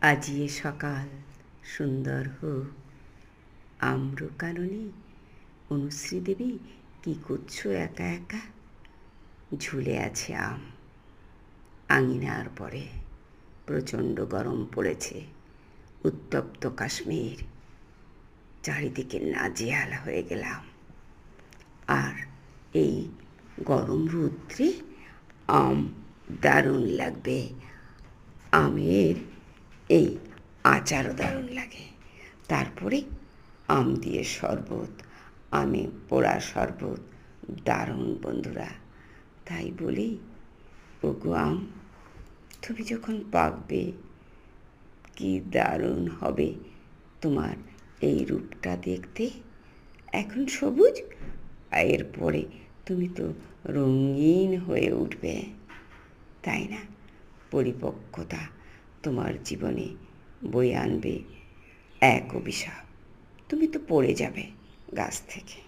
আজি এ সকাল সুন্দর হোক, আম্রকাননে অনুশ্রী দেবী কি করছো একা একা? ঝুলে আছে আম আঙিনার পরে। প্রচণ্ড গরম পড়েছে, উত্তপ্ত কাশ্মীর, চারিদিকে নাজেহাল হয়ে গেলাম। আর এই গরম রৌদ্রে আম দারুণ লাগবে। আমের এই আচারও দারুণ লাগে। তারপরে আম দিয়ে শরবত, আমে পোড়া শরবত দারুণ বন্ধুরা। তাই বলি, ওগো আম, তুমি যখন পাকবে কি দারুণ হবে তোমার এই রূপটা দেখতে। এখন সবুজ, এরপরে তুমি তো রঙিন হয়ে উঠবে, তাই না? পরিপক্কতা তোমার জীবনে বয়ে আনবে এক অভিশাপ, তুমি তো পড়ে যাবে গাছ থেকে।